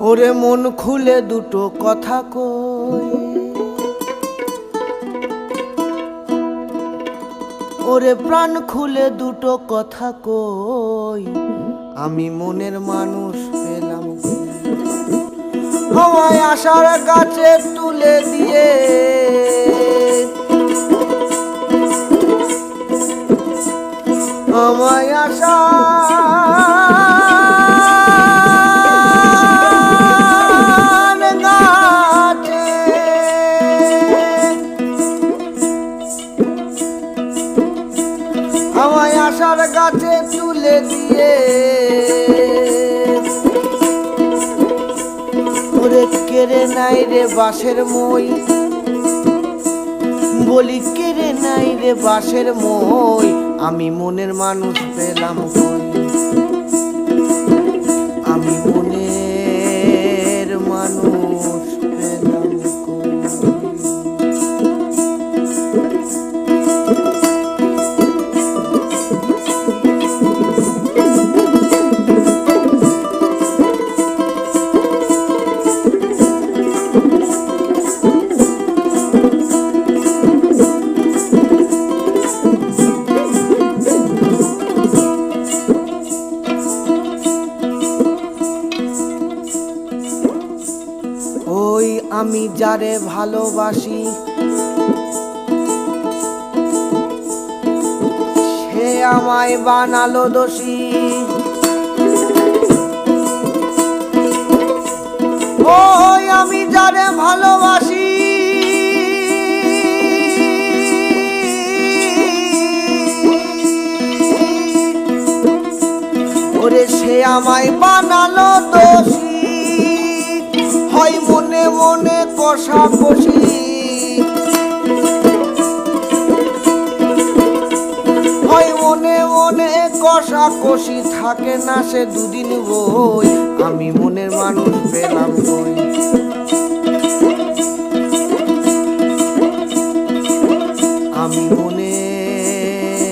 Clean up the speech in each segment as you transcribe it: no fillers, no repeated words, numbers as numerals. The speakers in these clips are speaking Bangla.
ওরে মন খুলে দুটো কথা কই, ওরে প্রাণ খুলে দুটো কথা কই, আমি মনের মানুষ পেলাম আমায় আশার গাছে তুলে দিয়ে, আমায় আশা আমায় আশার গাছে তুলে দিয়ে, ওরে কেড়ে নাই রে বাঁশের মই, বলি কেড়ে নাই রে বাঁশের মই, আমি মনের মানুষ পেলাম কই, আমি মনের মানুষ পেলাম কই। ওই আমি যারে ভালোবাসি সে আমায় বানালো দোষী, ওই আমি যারে ভালোবাসি ওরে সে আমায় বানালো দোষী, হয় মনে মনে কষাকষি, হয় মনে মনে কষাকষি, থাকে না সে দুদিন বই, আমি মনের মানুষ পেলাম কই, আমি মনের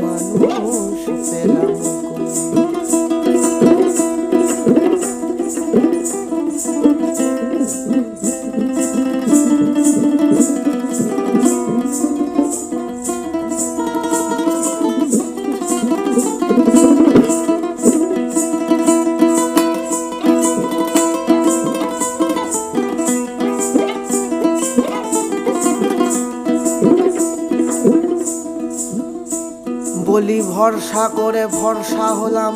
মানুষ পেলাম কই। বলি ভরসা করে ভরসা হলাম,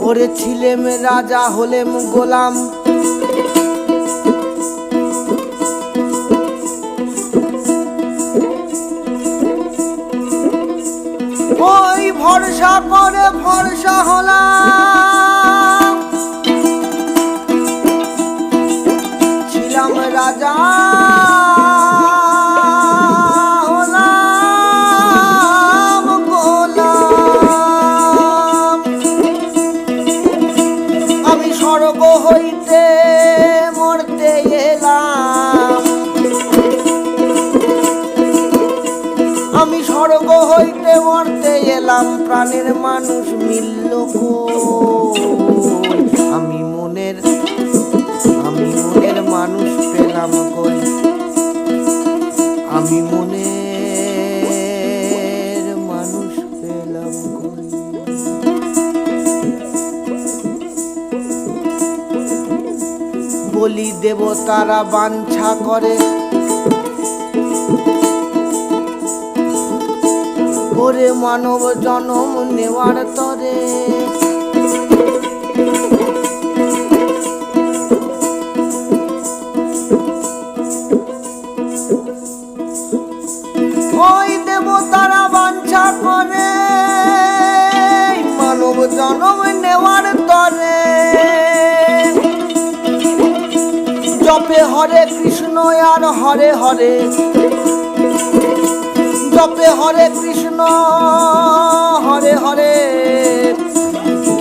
ওরে ছিলেম রাজা হলেম গোলাম, ওই ভরসা করে ভরসা হলাম, ছিলাম রাজা স্বর্গ হইতে মরতে এলাম, আমি স্বর্গ হইতে মরতে এলাম, প্রাণের মানুষ মিলল কই, আমি মনের মানুষ পেলাম কই, আমি মনের মানুষ পেলাম কই। বলি দেবতারা বাঞ্ছা করে, ওরে মানব জনম নেওয়ার তরে, ওই দেবতারা বাঞ্ছা করে মানব জনম নেওয়ার তরে, জপে হরে কৃষ্ণ আর হরে হরে, জপে হরে কৃষ্ণ হরে হরে,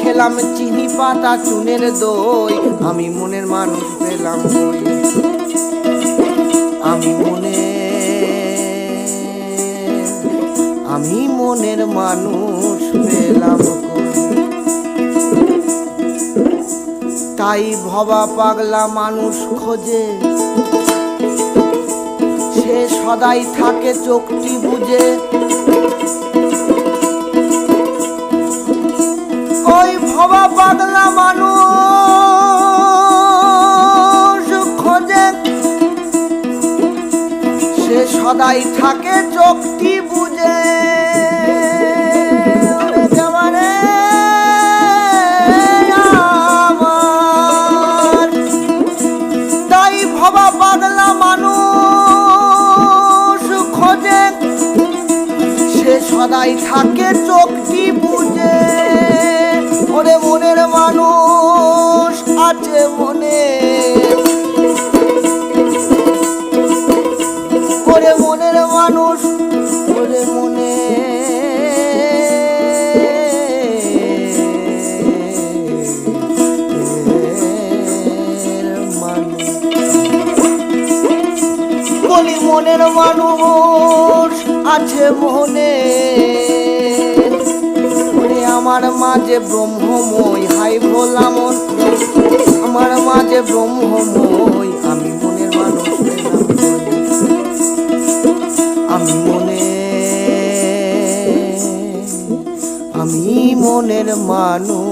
খেলা পেলাম চিনি পাতা চুনের দই, আমি মনের মানুষ পেলাম কই। আমি মনের মানুষ পেলাম কই। তাই ভবা পাগলা মানুষ খোঁজে, সে সদাই থাকে চোখটি বুঝে। ওই ভবা পাগলা মানুষ খোঁজে, সে সদাই থাকে চোখটি বুঝে। তাই ভবা পাগলা মানুষ খোঁজে, সে সদাই থাকে চোখটি বুঝে। ওরে মনের মানুষ আছে মনে, ওরে মনের মানুষ, ওরে বলি মনের মানুষ আছে মনে। আমার মাঝে ব্রহ্মময়, হাই ভোলা মন আমার মাঝে ব্রহ্মময়, আমি মনের মানুষ পেলাম কই। আমি মনের মানুষ